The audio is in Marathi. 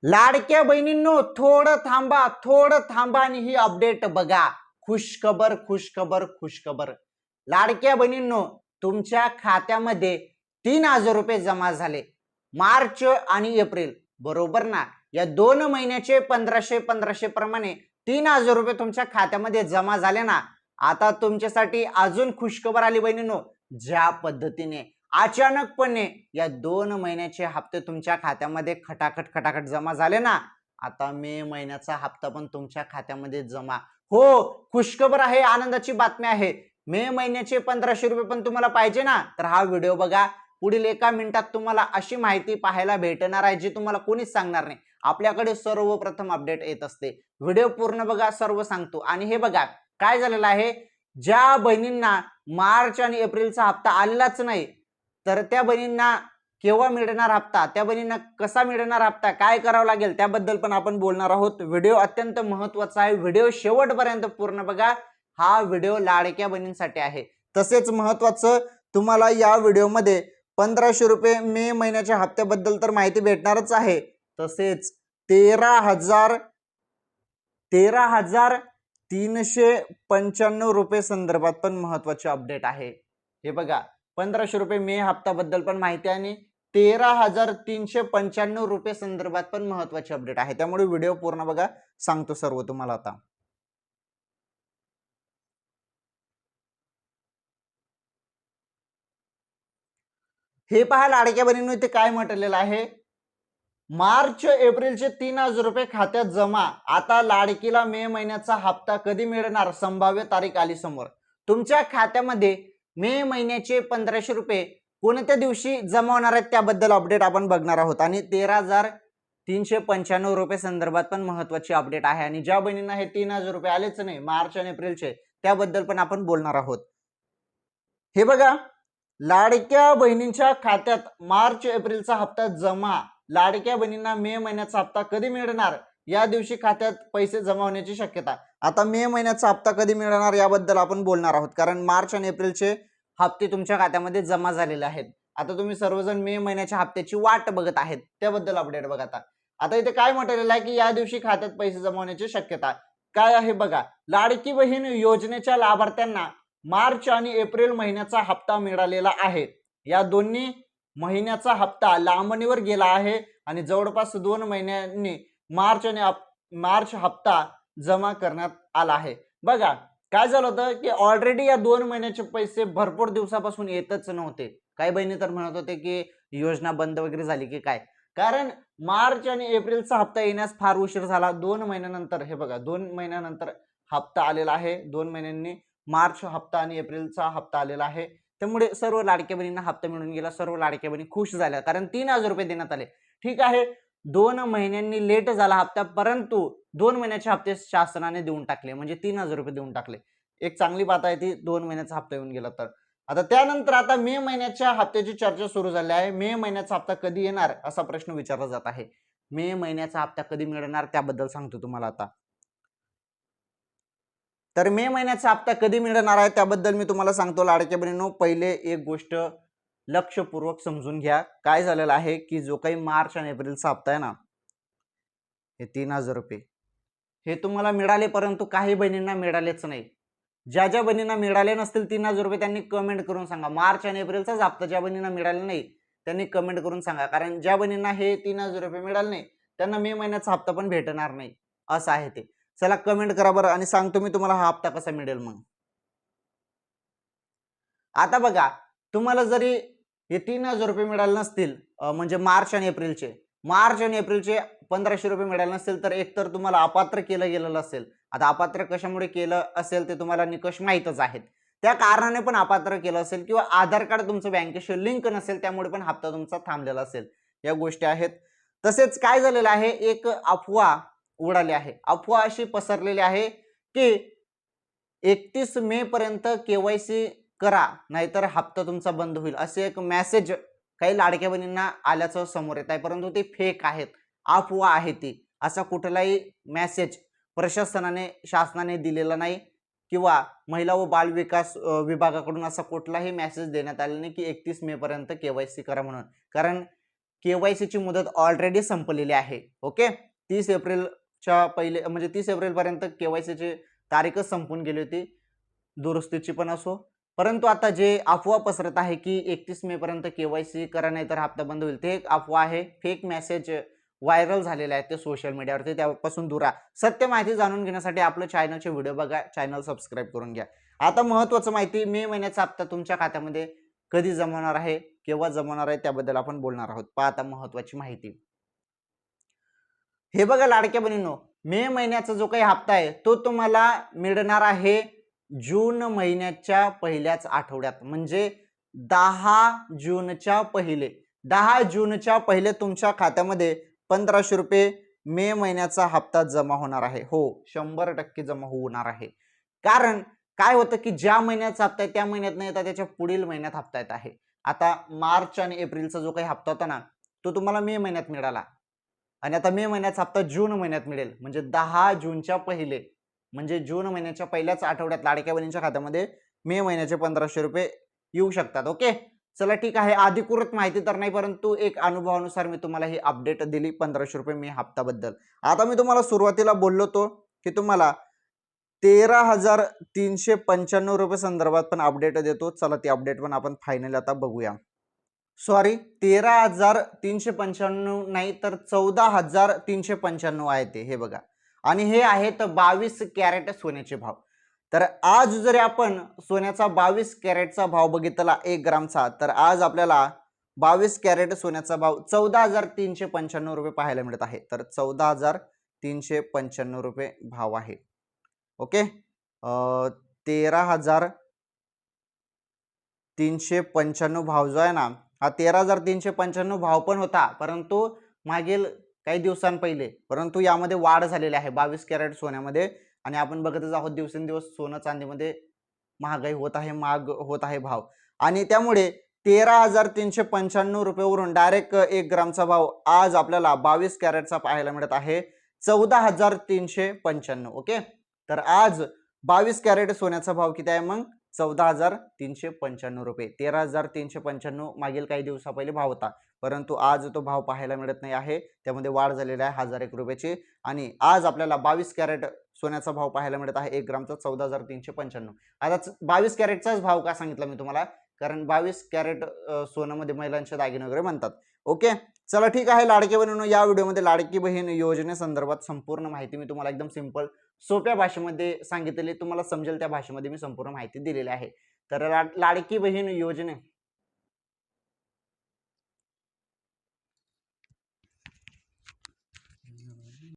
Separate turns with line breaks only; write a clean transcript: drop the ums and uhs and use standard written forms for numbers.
लाडक्या बहिणींनो, थोडं थांबा आणि ही अपडेट बघा. खुशखबर खुशखबर खुशखबर. लाडक्या बहिणींनो, तुमच्या खात्यामध्ये 3,000 रुपये जमा झाले. मार्च आणि एप्रिल, बरोबर ना? या 2 महिन्याचे 1500 प्रमाणे 3,000 रुपये तुमच्या खात्यामध्ये जमा झाले ना. आता तुमच्यासाठी अजून खुशखबर आली बहिणींनो. ज्या पद्धतीने अचानकपणे या 2 महिन्याचे हप्ते तुमच्या खात्यामध्ये खटाखट जमा झाले ना, आता मे महिन्याचा हप्ता पण तुमच्या खात्यामध्ये जमा. हो, खुशखबर आहे, आनंदाची बातमी आहे. मे महिन्याचे 1,500 रुपये पण तुम्हाला पाहिजे ना, तर हा व्हिडिओ बघा. पुढील 1 मिनिटात तुम्हाला अशी माहिती पाहायला भेटणार आहे जी तुम्हाला कोणीच सांगणार नाही. आपल्याकडे सर्वप्रथम अपडेट येत असते. व्हिडिओ पूर्ण बघा, सर्व सांगतो. आणि हे बघा काय झालेलं आहे, ज्या बहिणींना मार्च आणि एप्रिलचा हप्ता आलेलाच नाही, तर त्या बहिणींना केव्हा मिळणार हप्ता, त्या बहिणींना कसा मिळणार हप्ता, काय करावं लागेल त्याबद्दल पण आपण बोलणार आहोत. व्हिडिओ अत्यंत महत्वाचा आहे. व्हिडिओ शेवटपर्यंत पूर्ण बघा. हा व्हिडिओ लाडक्या बहिणींसाठी आहे. तसेच महत्वाचं, तुम्हाला या व्हिडिओमध्ये 1,500 रुपये मे महिन्याच्या हप्त्याबद्दल तर माहिती भेटणारच आहे. तसेच 13,395 रुपये संदर्भात पण महत्वाचे अपडेट आहे. हे बघा, 1,500 रुपये मे हप्त्याबद्दल पण माहिती आहे आणि 13,395 रुपये संदर्भात पण महत्वाचे अपडेट आहे. त्यामुळे व्हिडिओ पूर्ण बघा, सांगतो सर्व तुम्हाला. आता हे पहा लाडक्या बहिणींनो, इथे काय म्हटलेलं आहे, मार्च एप्रिलचे 3,000 रुपये खात्यात जमा. आता लाडकीला मे महिन्याचा हप्ता कधी मिळणार, संभाव्य तारीख आली समोर. तुमच्या खात्यामध्ये मे महिन्याचे 1,500 रुपये कोणत्या दिवशी जमा होणार आहेत त्याबद्दल अपडेट आपण बघणार आहोत. आणि 13,395 रुपये संदर्भात पण महत्वाची अपडेट आहे. आणि ज्या बहिणींना हे 3,000 रुपये आलेच नाही मार्च आणि एप्रिलचे, त्याबद्दल पण आपण बोलणार आहोत. हे बघा, लाडक्या बहिणींच्या खात्यात मार्च एप्रिलचा हप्ता जमा. लाडक्या बहिणींना मे महिन्याचा हप्ता कधी मिळणार, या दिवशी खात्यात पैसे जमा होण्याची शक्यता. आता मे महिन्याचा हप्ता कधी मिळणार याबद्दल आपण बोलणार आहोत, कारण मार्च आणि एप्रिलचे हप्ते तुमच्या खात्यामध्ये जमा झालेले आहेत. आता तुम्ही सर्वजण मे महिन्याच्या हप्त्याची वाट बघत आहेत, त्याबद्दल अपडेट बघा. आता इथे काय म्हटलेलं आहे की या दिवशी खात्यात पैसे जमा होण्याची शक्यता काय आहे बघा. लाडकी बहीण योजनेच्या लाभार्थ्यांना मार्च आणि एप्रिल महिन्याचा हप्ता मिळालेला आहे. या दोन्ही महिन्याचा हप्ता लांबणीवर गेला आहे आणि जवळपास 2 महिन्यांनी मार्च हप्ता जमा करण्यात आला आहे. बघा काय झालं होतं की ऑलरेडी या 2 महिन्याचे पैसे भरपूर दिवसापासून येतच नव्हते. काही बहिणी तर म्हणत होते की योजना बंद वगैरे झाली की काय, कारण मार्च आणि एप्रिलचा हप्ता येण्यास फार उशीर झाला. 2 महिन्यानंतर हे बघा, 2 महिन्यानंतर हप्ता आलेला आहे. 2 महिन्यांनी मार्च हप्ता आणि एप्रिलचा हप्ता आलेला आहे. त्यामुळे सर्व लाडक्या बहिणींना हप्ता मिळून गेला. सर्व लाडक्या बहिणी खुश झाल्या, कारण 3,000 रुपये देण्यात आले. ठीक आहे, 2 महिन्यांनी लेट झाला हप्ता, परंतु 2 महिन्याचे हप्ते शासनाने देऊन टाकले, म्हणजे 3,000 रुपये देऊन टाकले. एक चांगली बात आहे ती, 2 महिन्याचा हप्ता येऊन गेला तर. आता त्यानंतर आता मे महिन्याच्या हप्त्याची चर्चा सुरू झाली आहे. मे महिन्याचा हप्ता कधी येणार असा प्रश्न विचारला जात आहे. मे महिन्याचा हप्ता कधी मिळणार त्याबद्दल सांगतो तुम्हाला आता. तर मे महिन्याचा हप्ता कधी मिळणार आहे त्याबद्दल मी तुम्हाला सांगतो लाडक्या बहिणींनो. पहिले एक गोष्ट लक्षपूर्वक समजून घ्या. काय झालेलं आहे की जो काही मार्च आणि एप्रिलचा हप्ता आहे ना, हे 3,000 रुपये हे तुम्हाला मिळाले, परंतु काही बहिणींना मिळालेच नाही. ज्या ज्या बहिणींना मिळाले नसतील 3,000 रुपये त्यांनी कमेंट करून सांगा. मार्च आणि एप्रिलचाच हप्ता ज्या बहिणींना मिळाले नाही त्यांनी कमेंट करून सांगा, कारण ज्या बहिणींना हे 3,000 रुपये मिळाले नाही त्यांना मे महिन्याचा हप्ता पण भेटणार नाही, असं आहे ते. चला कमेंट करा बरं, आणि सांगतो मी तुम्हाला हा हप्ता कसा मिळेल मग. आता बघा, तुम्हाला जरी हे 3,000 रुपये मिळाले नसतील, म्हणजे मार्च आणि एप्रिलचे 1,500 रुपये मिळाले नसतील, तर एकतर तुम्हाला अपात्र केलं गेलेलं असेल. आता अपात्र कशामुळे केलं असेल ते तुम्हाला निकष माहीतच आहेत. त्या कारणाने पण अपात्र केलं असेल, किंवा आधार कार्ड तुमचं बँकेशी लिंक नसेल, त्यामुळे पण हप्ता तुमचा थांबलेला असेल. या गोष्टी आहेत. तसेच काय झालेलं आहे, एक अफवा उडाली आहे. अफवा अशी पसरलेली आहे की 31 मे पर्यंत KYC करा, नाहीतर हप्ता तुमचा बंद होईल, असे एक मेसेज काही लाडक्या बहिणींना आल्याचं समोर येत आहे. परंतु ते फेक आहेत, अफवा आहे ती. असा कुठलाही मेसेज शासनाने दिलेला नाही, किंवा महिला व बाल विकास विभागाकडून असा कुठलाही मेसेज देण्यात आला नाही की 31 मे पर्यंत KYC करा म्हणून. कारण KYC ची मुदत ऑलरेडी संपलेली आहे. ओके, 30 एप्रिलच्या पहिले म्हणजे 30 एप्रिलपर्यंत KYC ची तारीखच संपून गेली होती, दुरुस्तीची पण असो. परंतु आता जे अफवा पसरत आहे की 31 मे पर्यंत KYC करा नाही तर हप्ता बंद होईल, ते एक अफवा आहे. फेक मेसेज व्हायरल झालेले आहेत ते सोशल मीडियावरती, त्यापासून दूर राहा. सत्य माहिती जाणून घेण्यासाठी आपलं चॅनलचे व्हिडिओ बघा, चॅनल सबस्क्राईब करून घ्या. आता महत्त्वाचं माहिती, मे महिन्याचा हप्ता तुमच्या खात्यामध्ये कधी जमवणार आहे, केव्हा जमवणार आहे, त्याबद्दल आपण बोलणार आहोत. पहा आता महत्त्वाची माहिती. हे बघा लाडक्या बहिणींनो, मे महिन्याचा जो काही हप्ता आहे तो तुम्हाला मिळणार आहे जून महिन्याच्या पहिल्याच आठवड्यात, म्हणजे 10 जूनच्या पहिले. 10 जूनच्या पहिले तुमच्या खात्यामध्ये 1500 रुपये मे महिन्याचा हप्ता जमा होणार आहे. हो, 100% जमा होणार आहे. कारण काय होतं की ज्या महिन्याचा हप्ता आहे त्या महिन्यात नाही येता त्याच्या पुढील महिन्यात हप्ता येत आहे. आता मार्च आणि एप्रिलचा जो काही हप्ता होता ना तो तुम्हाला मे महिन्यात मिळाला आणि आता मे महिन्याचा हप्ता जून महिन्यात मिळेल, म्हणजे 10 जूनच्या पहिले, म्हणजे जून महिन्याच्या पहिल्याच आठवड्यात लाडक्या बहिणींच्या खात्यामध्ये मे महिन्याचे 1500 रुपये येऊ शकतात. ओके, चला ठीक आहे. अधिकृत माहिती तर नाही, परंतु एक अनुभवानुसार मी तुम्हाला ही अपडेट दिली 1500 रुपये मे हप्ताबद्दल. आता मी तुम्हाला सुरुवातीला बोललो होतो की तुम्हाला 13,395 रुपये संदर्भात पण अपडेट देतो. चला ती अपडेट पण आपण फायनली आता बघूया. सॉरी, 13,395 नाही तर 14,395 आहे ते. हे बघा, आणि हे आहेत 22 कॅरेट सोन्याचे भाव. तर आज जर आपण सोन्याचा 22 कॅरेटचा भाव बघितला 1 ग्रामचा, तर आज आपल्याला 22 कॅरेट सोन्याचा भाव 14,395 रुपये पाहायला मिळत आहे. तर 14,395 रुपये भाव आहे. ओके, 13,395 भाव जो आहे ना, हा 13,395 भाव पण होता, परंतु मागील काही दिवसांपहिले, परंतु यामध्ये वाढ झालेली आहे 22 कॅरेट सोन्यामध्ये. आणि आपण बघतच आहोत दिवसेंदिवस सोनं चांदीमध्ये महागाई होत आहे, महाग होत आहे भाव, आणि त्यामुळे 13,395 रुपयेवरून डायरेक्ट 1 ग्रामचा भाव आज आपल्याला 22 कॅरेटचा पाहायला मिळत आहे 14,395. ओके, तर आज 22 कॅरेट सोन्याचा भाव किती आहे मग? 14,395 रुपये. 13,395 मागील काही दिवसा पहिले भाव होता, परंतु आज तो भाव पाहायला मिळत नाही आहे, त्यामध्ये वाढ झालेली आहे 1001 रुपयाची. आणि आज आपल्याला 22 कॅरेट सोन्याचा भाव पाहायला मिळत आहे 1 ग्रामचा 14,395. आता 22 कॅरेटचाच भाव का सांगितला मी तुम्हाला, कारण 22 कॅरेट सोन्यामध्ये महिलांचे दागिने वगैरे म्हणतात. ओके, चला ठीक आहे. लाडकी बहिणींनो, या व्हिडिओमध्ये लाडकी बहीण योजनेसंदर्भात संपूर्ण माहिती मी तुम्हाला एकदम सिंपल सोप्या भाषेमध्ये सांगितलेली, तुम्हाला समजेल त्या भाषेमध्ये मी संपूर्ण माहिती दिलेली आहे. तर लाडकी बहीण योजने